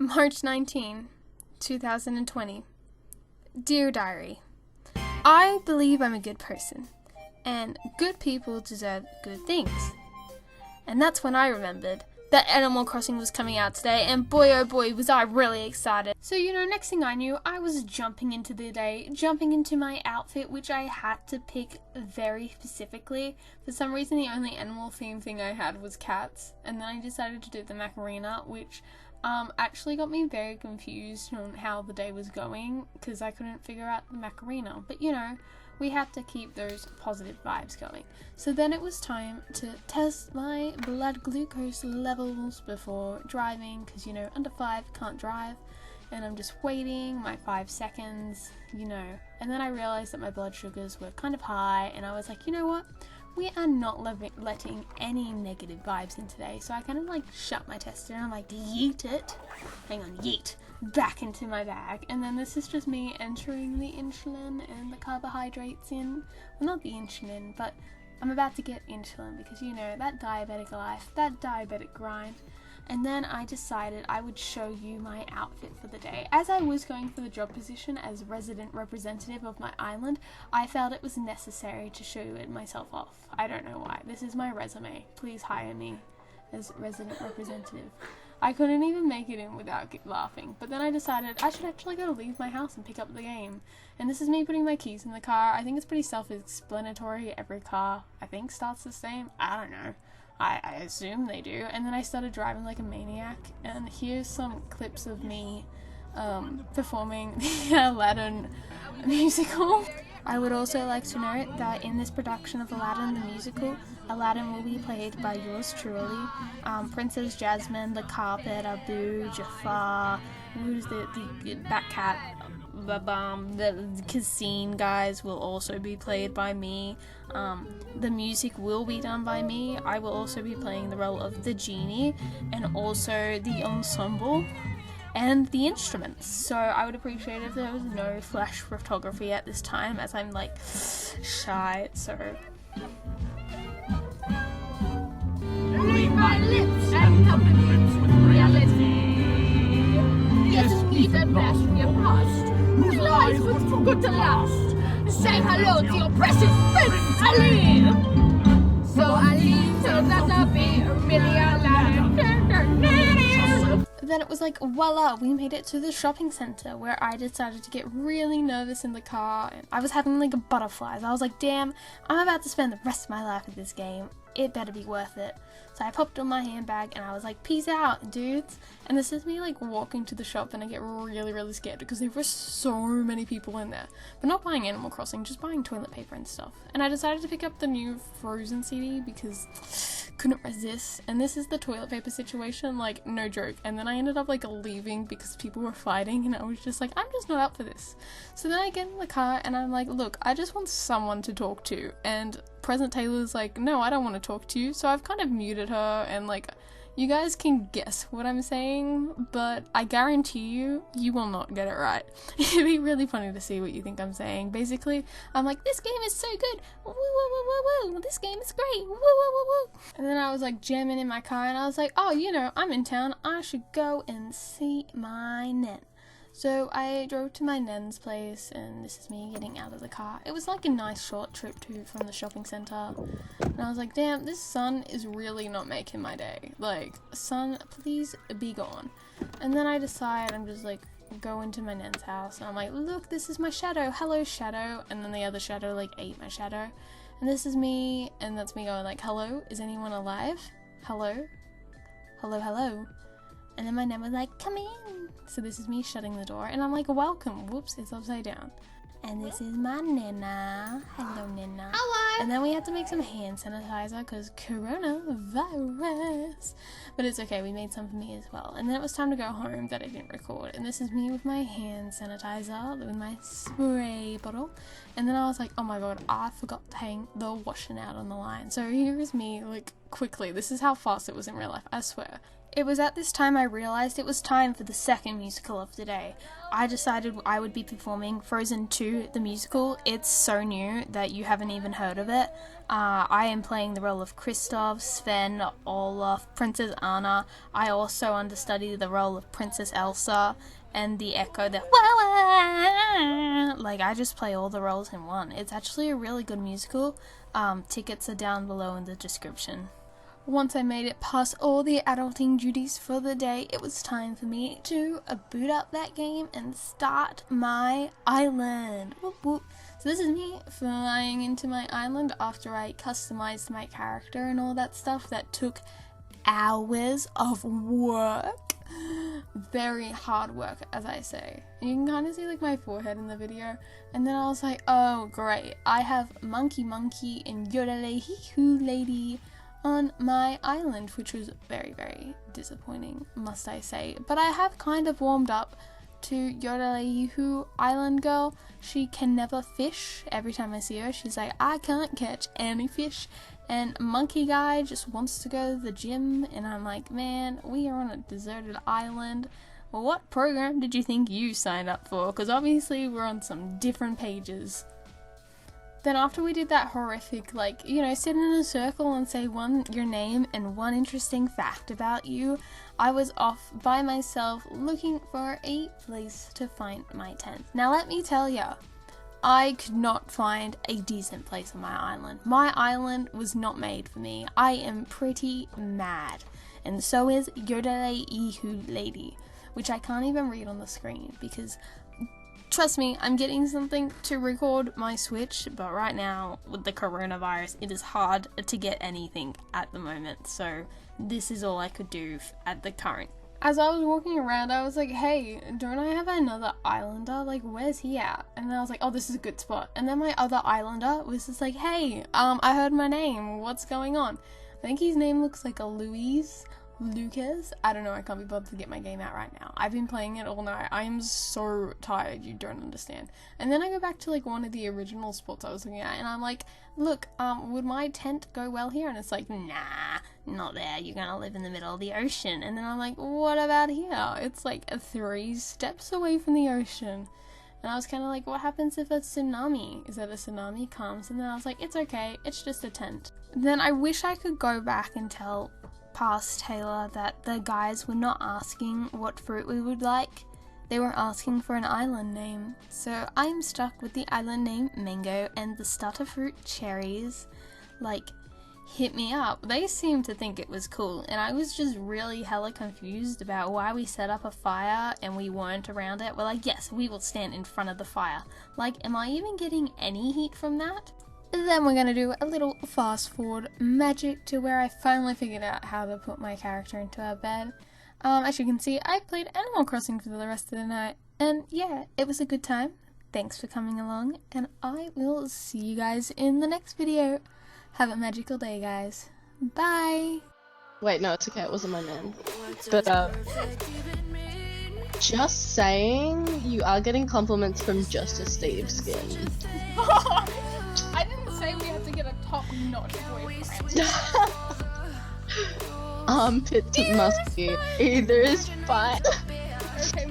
March 19, 2020. Dear Diary, I believe I'm a good person, and good people deserve good things. And that's when I remembered that Animal Crossing was coming out today, and boy oh boy was I really excited. So next thing I knew, I was jumping into the day, jumping into my outfit, which I had to pick very specifically. For some reason the only animal theme thing I had was cats, and then I decided to do the Macarena, which actually got me very confused on how the day was going, because I couldn't figure out the Macarena, but we have to keep those positive vibes going. So then it was time to test my blood glucose levels before driving, because under 5 can't drive, and I'm just waiting my 5 seconds, and then I realized that my blood sugars were kind of high, and I was like, you know what, we are not letting any negative vibes in today. So I kind of shut my tester and I'm like, yeet it, hang on, yeet, back into my bag. And then this is just me entering the insulin and the carbohydrates in, well, not the insulin, but I'm about to get insulin because that diabetic life, that diabetic grind. And then I decided I would show you my outfit for the day. As I was going for the job position as resident representative of my island, I felt it was necessary to show it myself off. I don't know why. This is my resume. Please hire me as resident representative. I couldn't even make it in without laughing. But then I decided I should actually go leave my house and pick up the game. And this is me putting my keys in the car. I think it's pretty self-explanatory. Every car, I think, starts the same. I don't know. I assume they do. And then I started driving like a maniac, and here's some clips of me performing the Aladdin musical. I would also like to note that in this production of Aladdin the musical, Aladdin will be played by yours truly, Princess Jasmine, the Carpet, Abu, Jafar, who's the Batcat, the Cassine guys will also be played by me. The music will be done by me. I will also be playing the role of the genie and also the ensemble and the instruments. So I would appreciate if there was no flash photography at this time, as I'm shy, so read my lips and compliments with reality. Yes, meet and mash your past, whose lies was too good to last. Say hello to your precious Prince Ali. So Ali turned out to be really Aladdin. then it was voila, we made it to the shopping center, where I decided to get really nervous in the car, and I was having butterflies. I was like, damn, I'm about to spend the rest of my life with this game. It better be worth it. So I popped on my handbag and I was like, peace out, dudes. And this is me walking to the shop, and I get really, really scared because there were so many people in there. But not buying Animal Crossing, just buying toilet paper and stuff. And I decided to pick up the new Frozen CD because couldn't resist. And this is the toilet paper situation, no joke. And then I ended up leaving because people were fighting, and I was just I'm just not up for this. So then I get in the car and I'm like, look, I just want someone to talk to. And Present Taylor's no, I don't want to talk to you. So I've kind of muted her, and you guys can guess what I'm saying, but I guarantee you will not get it right. It'd be really funny to see what you think I'm saying. Basically, I'm like, this game is so good, woo woo woo woo woo, this game is great, woo woo woo woo. And then I was jamming in my car, and I was like, oh, I'm in town, I should go and see my Nen. So I drove to my Nen's place, and this is me getting out of the car. It was a nice short trip from the shopping center, and I was like, damn, this sun is really not making my day. Sun, please be gone. And then I decide I'm just go into my Nen's house, and I'm like, look, this is my shadow, hello shadow. And then the other shadow ate my shadow, and this is me, and that's me going hello, is anyone alive? Hello? Hello, hello? And then my Nen was like, come in. So this is me shutting the door, and I'm like, welcome. Whoops, it's upside down. And this is my Nena. Hello, Nena. Hello. And then we had to make some hand sanitizer because coronavirus. But it's okay, we made some for me as well. And then it was time to go home that I didn't record. And this is me with my hand sanitizer, with my spray bottle. And then I was like, oh my god, I forgot to hang the washing out on the line. So here is me, quickly. This is how fast it was in real life, I swear. It was at this time I realized it was time for the second musical of the day. I decided I would be performing Frozen 2, the musical. It's so new that you haven't even heard of it. I am playing the role of Kristoff, Sven, Olaf, Princess Anna. I also understudy the role of Princess Elsa and the Echo, the like, I just play all the roles in one. It's actually a really good musical. Tickets are down below in the description. Once I made it past all the adulting duties for the day, it was time for me to boot up that game and start my island. Whoop, whoop. So this is me flying into my island after I customized my character and all that stuff that took hours of work. Very hard work, as I say. You can kind of see like my forehead in the video. And then I was like, oh great, I have Monkey Monkey and Yodelay-hee-hoo Lady on my island, which was very, very disappointing, must I say. But I have kind of warmed up to Yodelay-hee-hoo Island Girl. She can never fish. Every time I see her, she's like, I can't catch any fish. And Monkey Guy just wants to go to the gym, and I'm like, man, we are on a deserted island. Well, what program did you think you signed up for? Because obviously we're on some different pages. Then after we did that horrific, like, you know, sit in a circle and say your name and one interesting fact about you, I was off by myself looking for a place to find my tent. Now let me tell ya, I could not find a decent place on my island. My island was not made for me. I am pretty mad. And so is Yodelay-hee-hoo Lady, which I can't even read on the screen because trust me, I'm getting something to record my Switch, but right now, with the coronavirus, it is hard to get anything at the moment, so this is all I could do at the current. As I was walking around, I was like, hey, don't I have another islander? Like, where's he at? And then I was like, oh, this is a good spot. And then my other islander was just like, hey, I heard my name, what's going on? I think his name looks like a Lucas. I don't know, I can't be bothered to get my game out right now. I've been playing it all night. I am so tired, you don't understand. And then I go back to like one of the original spots I was looking at and I'm like, look, would my tent go well here? And it's like, nah, not there. You're gonna live in the middle of the ocean. And then I'm like, what about here? It's like 3 steps away from the ocean. And I was kind of like, what happens if a tsunami? Is that a tsunami comes? And then I was like, it's okay, it's just a tent. Then I wish I could go back and tell past Taylor that the guys were not asking what fruit we would like, they were asking for an island name. So I'm stuck with the island name Mango and the starter fruit Cherries. Like, hit me up. They seemed to think it was cool and I was just really hella confused about why we set up a fire and we weren't around it. We're like, yes, we will stand in front of the fire. Like, am I even getting any heat from that? Then we're gonna do a little fast forward magic to where I finally figured out how to put my character into a bed. As you can see, I played Animal Crossing for the rest of the night, and yeah, it was a good time. Thanks for coming along, and I will see you guys in the next video. Have a magical day, guys. Bye! Wait, no, it's okay, it wasn't my name. But, just saying, you are getting compliments from Justice Steve Skin. I didn't say we had to get a top-notch boyfriend. Armpit to musky, either is fine. Okay,